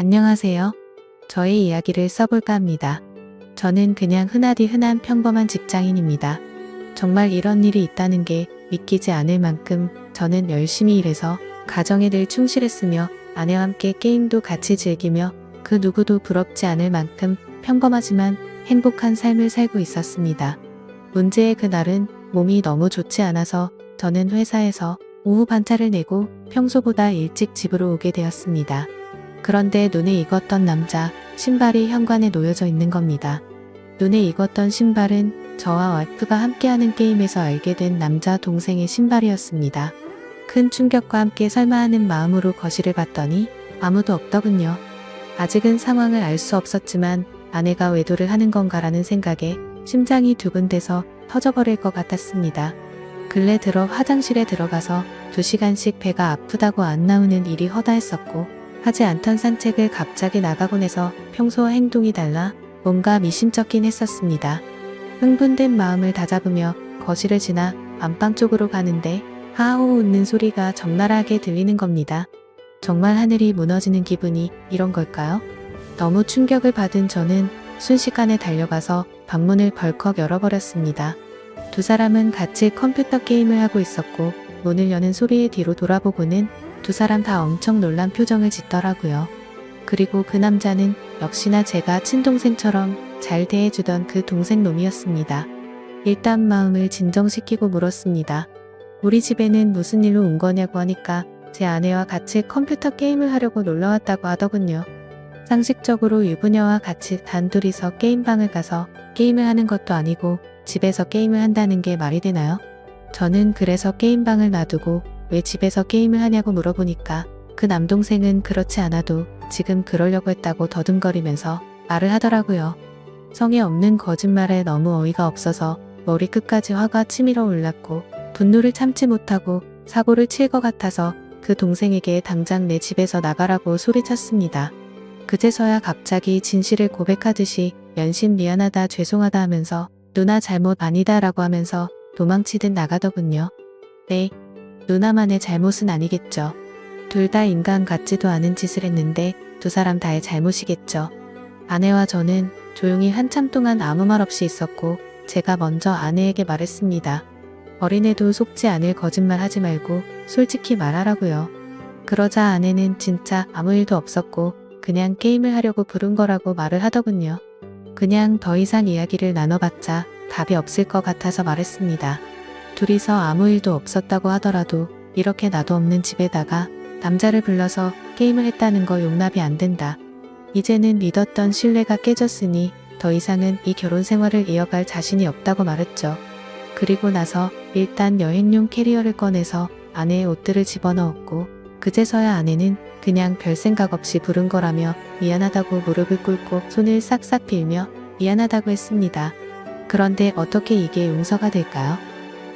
안녕하세요. 저의 이야기를 써볼까 합니다. 저는 그냥 흔하디 흔한 평범한 직장인입니다. 정말 이런 일이 있다는 게 믿기지 않을 만큼 저는 열심히 일해서 가정에 늘 충실했으며 아내와 함께 게임도 같이 즐기며 그 누구도 부럽지 않을 만큼 평범하지만 행복한 삶을 살고 있었습니다. 문제의 그날은 몸이 너무 좋지 않아서 저는 회사에서 오후 반차를 내고 평소보다 일찍 집으로 오게 되었습니다. 그런데 눈에 익었던 남자 신발이 현관에 놓여져 있는 겁니다. 눈에 익었던 신발은 저와 와이프가 함께하는 게임에서 알게 된 남자 동생의 신발이었습니다. 큰 충격과 함께 설마 하는 마음으로 거실을 봤더니 아무도 없더군요. 아직은 상황을 알 수 없었지만 아내가 외도를 하는 건가라는 생각에 심장이 두근대서 터져버릴 것 같았습니다. 근래 들어 화장실에 들어가서 2시간씩 배가 아프다고 안 나오는 일이 허다했었고 하지 않던 산책을 갑자기 나가곤 해서 평소와 행동이 달라 뭔가 미심쩍긴 했었습니다. 흥분된 마음을 다잡으며 거실을 지나 안방 쪽으로 가는데 하하호 웃는 소리가 적나라하게 들리는 겁니다. 정말 하늘이 무너지는 기분이 이런 걸까요? 너무 충격을 받은 저는 순식간에 달려가서 방문을 벌컥 열어버렸습니다. 두 사람은 같이 컴퓨터 게임을 하고 있었고 문을 여는 소리에 뒤로 돌아보고는 두 사람 다 엄청 놀란 표정을 짓더라고요. 그리고 그 남자는 역시나 제가 친동생처럼 잘 대해주던 그 동생 놈이었습니다. 일단 마음을 진정시키고 물었습니다. 우리 집에는 무슨 일로 온 거냐고 하니까 제 아내와 같이 컴퓨터 게임을 하려고 놀러왔다고 하더군요. 상식적으로 유부녀와 같이 단둘이서 게임방을 가서 게임을 하는 것도 아니고 집에서 게임을 한다는 게 말이 되나요? 저는 그래서 게임방을 놔두고 왜 집에서 게임을 하냐고 물어보니까 그 남동생은 그렇지 않아도 지금 그러려고 했다고 더듬거리면서 말을 하더라고요. 성의 없는 거짓말에 너무 어이가 없어서 머리끝까지 화가 치밀어 올랐고 분노를 참지 못하고 사고를 칠 것 같아서 그 동생에게 당장 내 집에서 나가라고 소리쳤습니다. 그제서야 갑자기 진실을 고백하듯이 연신 미안하다 죄송하다 하면서 누나 잘못 아니다 라고 하면서 도망치듯 나가더군요. 네, 누나만의 잘못은 아니겠죠. 둘 다 인간 같지도 않은 짓을 했는데 두 사람 다의 잘못이겠죠. 아내와 저는 조용히 한참 동안 아무 말 없이 있었고 제가 먼저 아내에게 말했습니다. 어린애도 속지 않을 거짓말 하지 말고 솔직히 말하라고요. 그러자 아내는 진짜 아무 일도 없었고 그냥 게임을 하려고 부른 거라고 말을 하더군요. 그냥 더 이상 이야기를 나눠봤자 답이 없을 것 같아서 말했습니다. 둘이서 아무 일도 없었다고 하더라도 이렇게 나도 없는 집에다가 남자를 불러서 게임을 했다는 거 용납이 안 된다. 이제는 믿었던 신뢰가 깨졌으니 더 이상은 이 결혼 생활을 이어갈 자신이 없다고 말했죠. 그리고 나서 일단 여행용 캐리어를 꺼내서 아내의 옷들을 집어넣었고 그제서야 아내는 그냥 별 생각 없이 부른 거라며 미안하다고 무릎을 꿇고 손을 싹싹 빌며 미안하다고 했습니다. 그런데 어떻게 이게 용서가 될까요?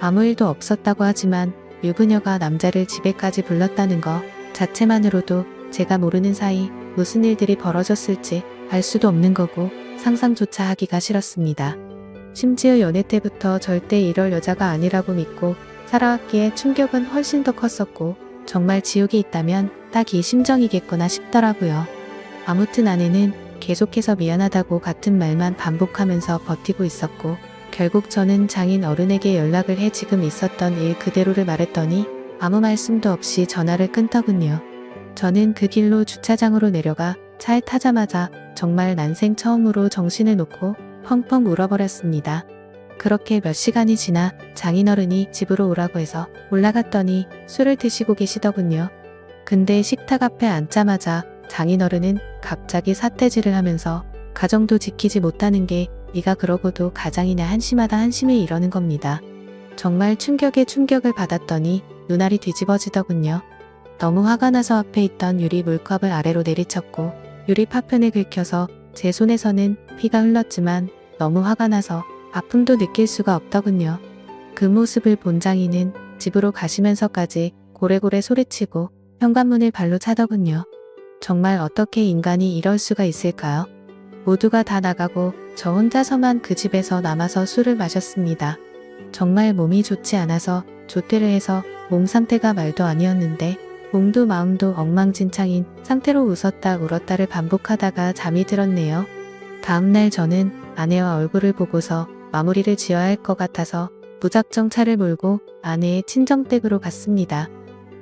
아무 일도 없었다고 하지만 유부녀가 남자를 집에까지 불렀다는 거 자체만으로도 제가 모르는 사이 무슨 일들이 벌어졌을지 알 수도 없는 거고 상상조차 하기가 싫었습니다. 심지어 연애 때부터 절대 이럴 여자가 아니라고 믿고 살아왔기에 충격은 훨씬 더 컸었고 정말 지옥이 있다면 딱 이 심정이겠구나 싶더라고요. 아무튼 아내는 계속해서 미안하다고 같은 말만 반복하면서 버티고 있었고 결국 저는 장인 어른에게 연락을 해 지금 있었던 일 그대로를 말했더니 아무 말씀도 없이 전화를 끊더군요. 저는 그 길로 주차장으로 내려가 차에 타자마자 정말 난생 처음으로 정신을 놓고 펑펑 울어버렸습니다. 그렇게 몇 시간이 지나 장인어른이 집으로 오라고 해서 올라갔더니 술을 드시고 계시더군요. 근데 식탁 앞에 앉자마자 장인어른은 갑자기 삿대질을 하면서 가정도 지키지 못하는 게 네가 그러고도 가장이냐 한심하다 한심해 이러는 겁니다. 정말 충격에 충격을 받았더니 눈알이 뒤집어지더군요. 너무 화가 나서 앞에 있던 유리 물컵을 아래로 내리쳤고 유리 파편을 긁혀서 제 손에서는 피가 흘렀지만 너무 화가 나서 아픔도 느낄 수가 없더군요. 그 모습을 본 장인은 집으로 가시면서까지 고래고래 소리치고 현관문을 발로 차더군요. 정말 어떻게 인간이 이럴 수가 있을까요? 모두가 다 나가고 저 혼자서만 그 집에서 남아서 술을 마셨습니다. 정말 몸이 좋지 않아서 조퇴를 해서 몸 상태가 말도 아니었는데 몸도 마음도 엉망진창인 상태로 웃었다 울었다를 반복하다가 잠이 들었네요. 다음날 저는 아내와 얼굴을 보고서 마무리를 지어야 할 것 같아서 무작정 차를 몰고 아내의 친정댁으로 갔습니다.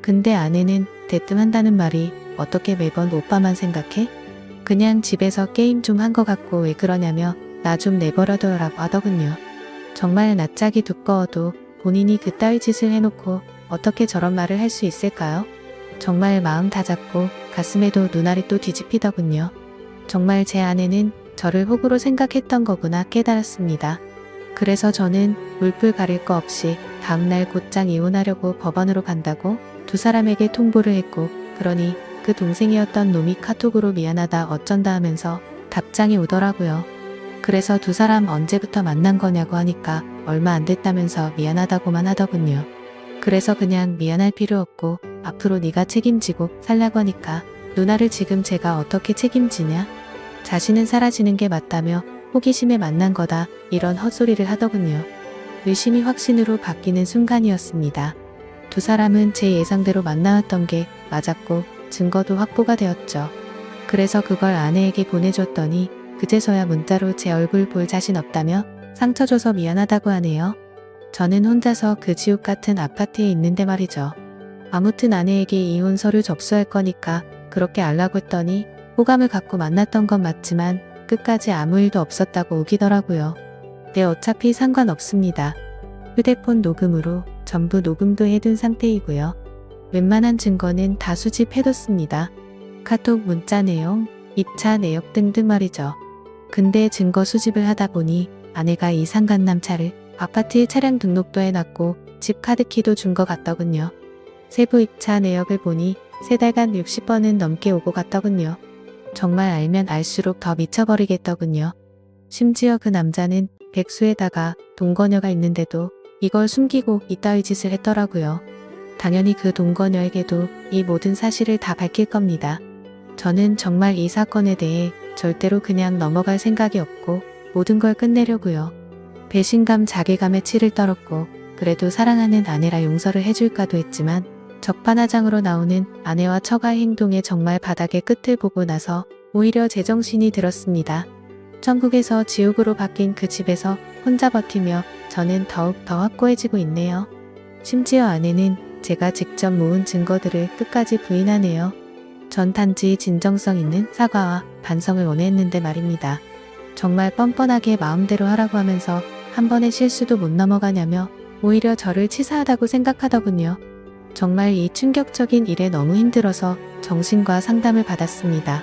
근데 아내는 대뜸 한다는 말이 어떻게 매번 오빠만 생각해? 그냥 집에서 게임 좀 한 것 같고 왜 그러냐며 나 좀 내버려둬라고 하더군요. 정말 낯짝이 두꺼워도 본인이 그따위 짓을 해놓고 어떻게 저런 말을 할 수 있을까요? 정말 마음 다 잡고 가슴에도 눈알이 또 뒤집히더군요. 정말 제 아내는 저를 호구로 생각했던 거구나 깨달았습니다. 그래서 저는 물불 가릴 거 없이 다음날 곧장 이혼하려고 법원으로 간다고 두 사람에게 통보를 했고, 그러니 그 동생이었던 놈이 카톡으로 미안하다 어쩐다 하면서 답장이 오더라고요. 그래서 두 사람 언제부터 만난 거냐고 하니까 얼마 안 됐다면서 미안하다고만 하더군요. 그래서 그냥 미안할 필요 없고 앞으로 네가 책임지고 살라고 하니까 누나를 지금 제가 어떻게 책임지냐? 자신은 사라지는 게 맞다며 호기심에 만난 거다 이런 헛소리를 하더군요. 의심이 확신으로 바뀌는 순간이었습니다. 두 사람은 제 예상대로 만나왔던 게 맞았고 증거도 확보가 되었죠. 그래서 그걸 아내에게 보내줬더니 그제서야 문자로 제 얼굴 볼 자신 없다며 상처 줘서 미안하다고 하네요. 저는 혼자서 그 지옥 같은 아파트에 있는데 말이죠. 아무튼 아내에게 이혼 서류 접수할 거니까 그렇게 알라고 했더니 호감을 갖고 만났던 건 맞지만 끝까지 아무 일도 없었다고 우기더라고요. 네, 어차피 상관없습니다. 휴대폰 녹음으로 전부 녹음도 해둔 상태이고요. 웬만한 증거는 다 수집해뒀습니다. 카톡 문자 내용, 입차 내역 등등 말이죠. 근데 증거 수집을 하다 보니 아내가 이 상간남 차를 아파트에 차량 등록도 해놨고 집 카드키도 준 것 같더군요. 세부 입차 내역을 보니 3달간 60번은 넘게 오고 갔더군요. 정말 알면 알수록 더 미쳐버리겠더군요. 심지어 그 남자는 백수에다가 동거녀가 있는데도 이걸 숨기고 이따위 짓을 했더라고요. 당연히 그 동거녀에게도 이 모든 사실을 다 밝힐 겁니다. 저는 정말 이 사건에 대해 절대로 그냥 넘어갈 생각이 없고 모든 걸 끝내려고요. 배신감, 자괴감에 치를 떨었고 그래도 사랑하는 아내라 용서를 해줄까도 했지만 적반하장으로 나오는 아내와 처가의 행동에 정말 바닥의 끝을 보고 나서 오히려 제정신이 들었습니다. 천국에서 지옥으로 바뀐 그 집에서 혼자 버티며 저는 더욱 더 확고해지고 있네요. 심지어 아내는 제가 직접 모은 증거들을 끝까지 부인하네요. 전 단지 진정성 있는 사과와 반성을 원했는데 말입니다. 정말 뻔뻔하게 마음대로 하라고 하면서 한 번의 실수도 못 넘어가냐며 오히려 저를 치사하다고 생각하더군요. 정말 이 충격적인 일에 너무 힘들어서 정신과 상담을 받았습니다.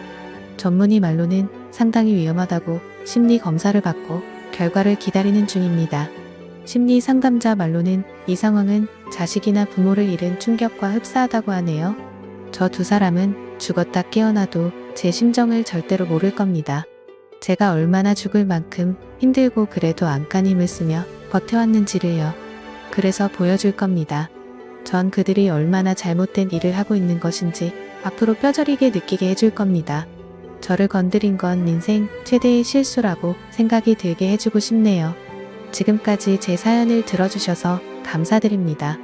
전문의 말로는 상당히 위험하다고 심리 검사를 받고 결과를 기다리는 중입니다. 심리 상담자 말로는 이 상황은 자식이나 부모를 잃은 충격과 흡사하다고 하네요. 저 두 사람은 죽었다 깨어나도 제 심정을 절대로 모를 겁니다. 제가 얼마나 죽을 만큼 힘들고 그래도 안간 힘을 쓰며 버텨왔는지를요. 그래서 보여줄 겁니다. 전 그들이 얼마나 잘못된 일을 하고 있는 것인지 앞으로 뼈저리게 느끼게 해줄 겁니다. 저를 건드린 건 인생 최대의 실수라고 생각이 들게 해주고 싶네요. 지금까지 제 사연을 들어주셔서 감사드립니다.